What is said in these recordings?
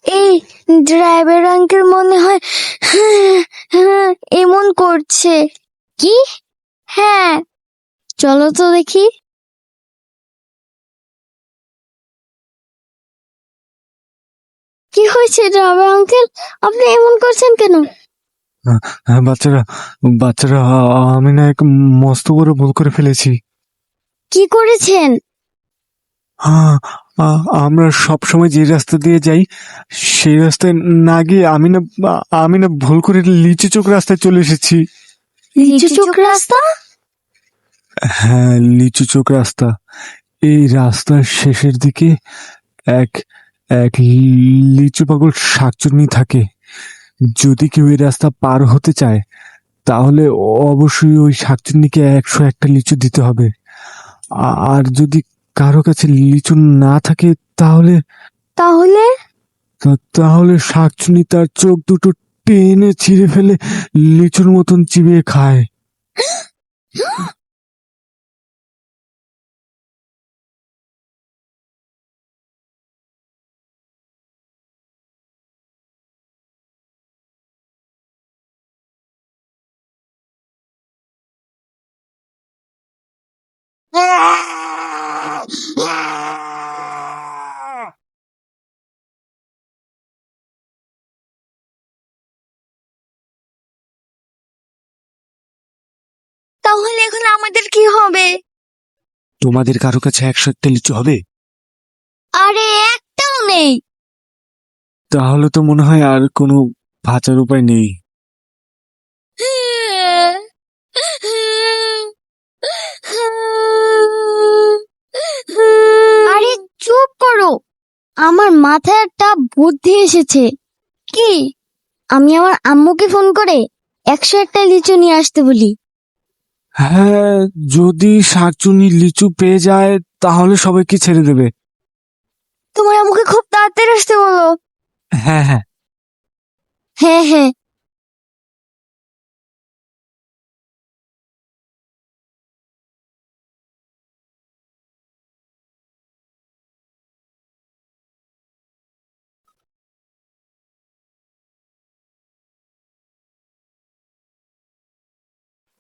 এই driver uncle মনে হয় এমন করছে। কি? হ্যাঁ, চলো তো দেখি। কি হয়েছে ড্রাইভার আঙ্কেল, আপনি এমন করছেন কেন? বাচ্চারা বাচ্চারা আমি না এক মস্ত বড় ভুল করে ফেলেছি। কি করেছেন? আমরা সব সময় যে রাস্তা দিয়ে যাই সেই রাস্তায় না গিয়ে আমি না ভুল করে লিচু চোখ রাস্তায় চলে এসেছি। লিচু চোখ রাস্তা? হ্যাঁ, লিচু চোখ রাস্তা। এই রাস্তার শেষের দিকে এক এক লিচু পাগল শাকচুন্নি থাকে। যদি কেউ এই রাস্তা পার হতে চায় তাহলে অবশ্যই ওই শাকচুন্নিকে 101টা লিচু দিতে হবে। আর যদি কারো কাছে লিচু না থাকে তাহলে তাহলে তাহলে শাকচুন্নি তার চোখ দুটো টেনে ছিঁড়ে ফেলে লিচুর মতন চিবিয়ে খায়। তাহলে এখন আমাদের কি হবে? তোমাদের কারো কাছে 101টা লিচু হবে? আরে একটাও নেই। তাহলে তো মনে হয় আর কোনো বাঁচার উপায় নেই। আরে চুপ করো, আমার মাথায় একটা বুদ্ধি এসেছে। কি? আমি আমার আম্মুকে ফোন করে 101টা লিচু নিয়ে আসতে বলি। হ্যাঁ, যদি শাকচুন্নি লিচু পেয়ে যায় তাহলে সবাইকে ছেড়ে দেবে। তোমার আম্মুকে খুব তাড়াতাড়ি আসতে বলো। হ্যাঁ হ্যাঁ। হ্যাঁ হ্যাঁ।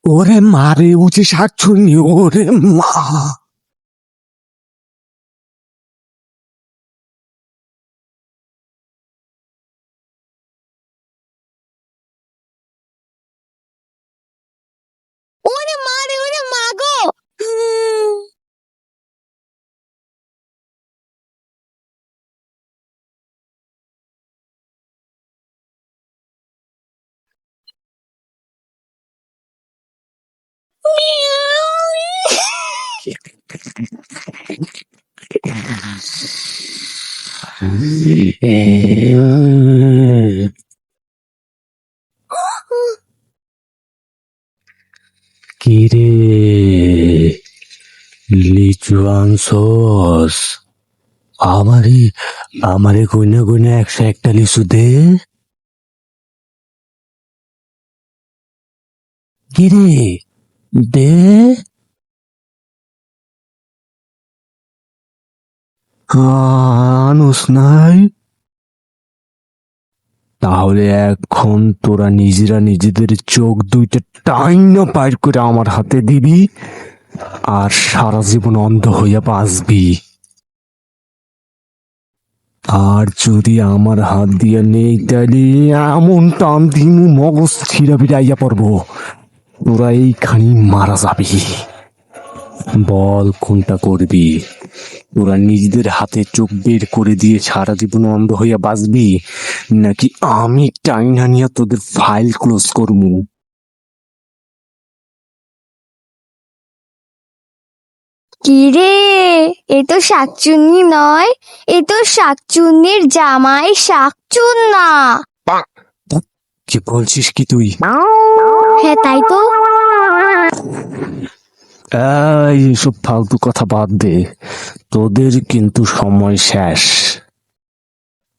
ওরে মারে উঁচি শাকচুন্নি, ওরে মা! ওরে মা রে, ওরে মা গো! কিরে, লিচু আনছস? আমারে আমারে কইনা কইনা 101টা লিচু দে। কিরে, দে। আনুস নাই? তাহলে এখন তোরা নিজেরা নিজেদের চোখ দুইটা টাইনা বাইর করে আমার হাতে দিবি আর সারা জীবন অন্ধ হইয়া বাঁচবি। আর যদি আমার হাত দিয়ে নেই তাহলে এমন টান দিমু মগজ ছিঁড়া বিড়াইয়া পড়ব, তোরা এইখানি মারা যাবি। বল কোনটা করবি? তোরা নিজেদের হাতে চোখ বের করে দিয়ে সারা জীবন অন্ধ হইয়া বাঁচবি, নাকি আমি টাইনা নিয়ে তোদের ফাইল ক্লোজ করবো? কি রে, এ তো শাকচুন্নি নয়, এ তো শাকচুন্নির জামাই শাকচুন্না। কি বলছিস কি তুই? হ্যাঁ তাই তো। এইসব ফালতু কথা বাদ দে, তোদের কিন্তু সময় শেষ।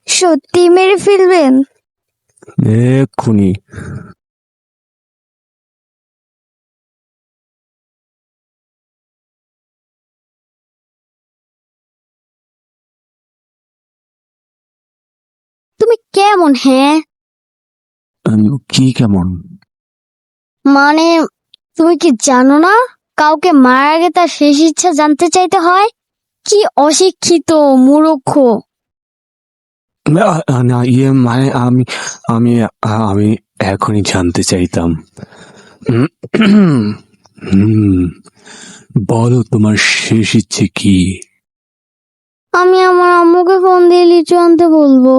সত্যি মেরে ফেলবেন? এক্ষুনি। কেমন? হ্যাঁ, কি কেমন? মানে তুমি কি জানো না, কাউকে মারার আগে তার শেষ ইচ্ছা জানতে চাইতে হয়? কি অশিক্ষিত মূর্খ! না ইয়ে মানে আমি আমি আমি এখনই জানতে চাইতাম। হুম, বলো তোমার শেষ ইচ্ছে কি? আমি আমার আম্মুকে ফোন দিয়ে লিচু আনতে বলবো।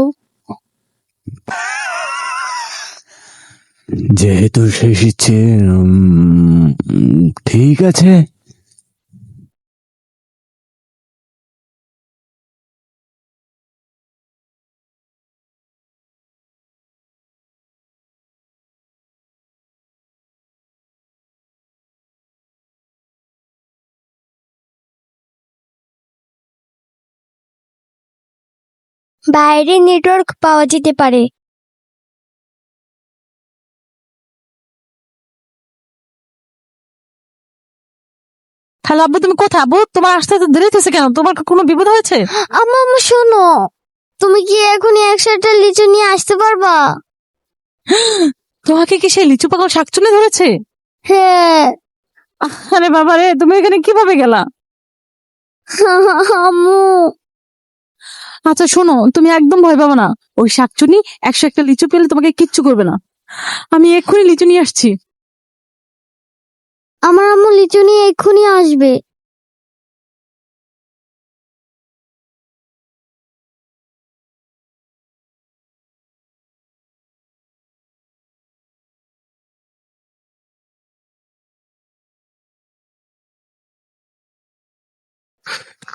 যেহেতু শেষ ইচ্ছে, ঠিক আছে। বাইরে নেটওয়ার্ক পাওয়া যেতে পারে। হ্যালো আব্বু, তুমি কোথায়? আব্বু, তোমার আসতে এত দেরি হচ্ছে কেন? তোমার কি কোনো বিপদ হয়েছে? আম্মু আম্মু শোনো, তুমি কি এখনই 100টা লিচু নিয়ে আসতে পারবা? তোমাকে কি সেই লিচু পাগল শাকচুন্নি ধরেছে? হ্যাঁ। আরে বাবা রে, তুমি এখানে কিভাবে গেলা? আম্মু, আচ্ছা শোনো, তুমি একদম ভয় পাবো না। ওই শাকচুন্নি 101টা লিচু পেলে তোমাকে কিচ্ছু করবে না। আমি এক্ষুনি লিচু নিয়ে আসছি। আমার আম্মু লিচু নিয়ে এক্ষুনি আসবে।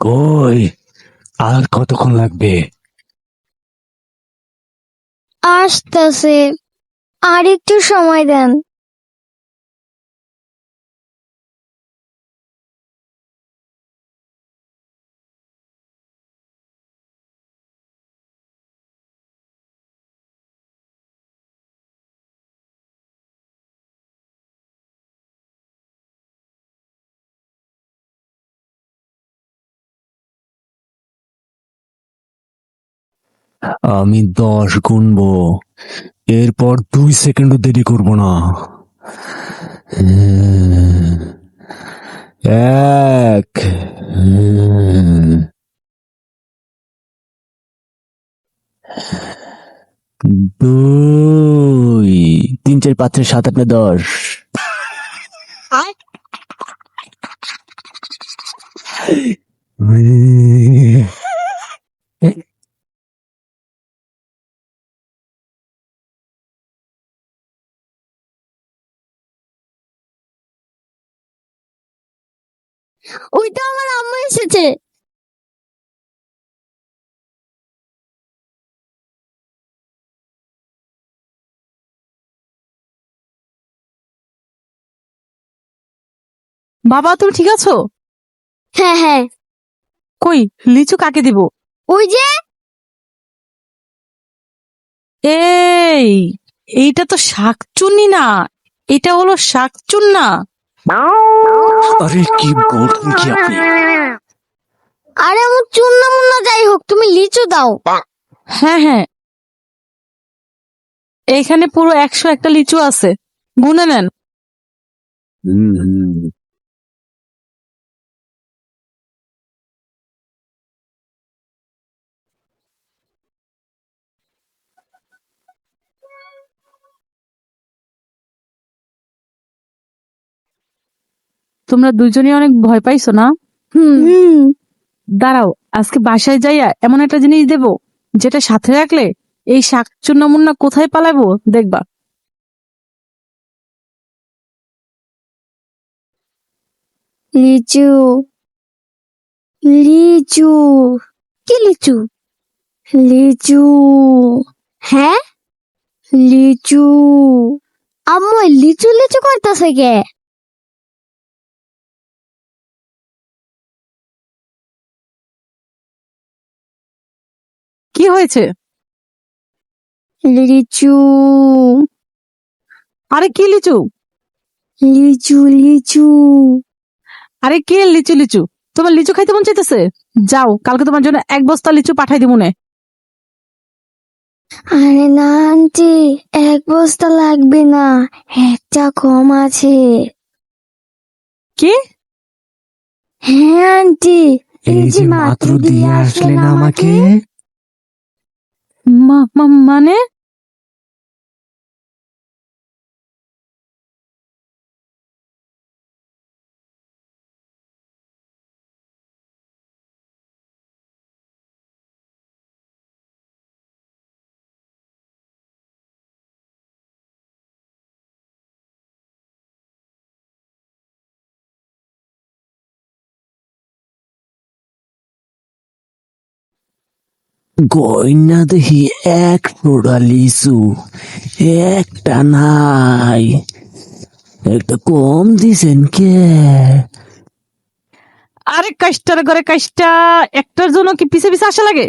কই, আর কতক্ষণ লাগবে? আসতেছে, আর একটু সময় দেন। আমি 10 গুনবো, এরপর 2 সেকেন্ডও দেরি করব না। 1, 2, 3, 4, 5, 6, 7, 8, 9, 10। ওই তো আমার আম্মু এসেছে। বাবা, তুমি ঠিক আছো? হ্যাঁ হ্যাঁ, কই, লিচু কাকে দিব? ওই যে। এই, এইটা তো শাকচুন্নি না, এটা হলো শাকচুন্না। আরে কি বলছেন কি আপনি? আরে আমার চুন্না মুন্না যাই হোক, তুমি লিচু দাও। হ্যাঁ হ্যাঁ, এখানে পুরো 101টা লিচু আছে, গুনে নেন। হুম, তোমরা দুজনই অনেক ভয় পাইছো না? হুম। দাঁড়াও, আজকে বাসায় যাইয়া এমন একটা জিনিস দেব, যেটা সাথে রাখলে এই শাকচুন্না মুন্না কোথায় পালাবো দেখবা। লিচু, লিচু, কি লিচু? লিচু, হ্যাঁ লিচু। আম্মু এই লিচু লিচু করতেছে কে? কি হয়েছে? লিচু, আরে কি লিচু? লিচু, লিচু। আরে কে লিচু লিচু? তোমার লিচু খাইতে মন চাইতেছে? যাও, কালকে তোমার জন্য 1 বস্তা লিচু পাঠাই দিব নে। আরে না আন্টি, এক বস্তা লাগবে না, একটা কম আছে। কি? হ্যাঁ আন্টি, এই যে মাত্র দিয়ে আসলেন আমাকে। মানে গয়না দেখি এক টোড়া লিচু, একটা নাই, একটা কম দিছেন কে? আরে কাষ্টার ঘরে কাষ্টা, একটার জন্য কি পিছে পিছে আসা লাগে?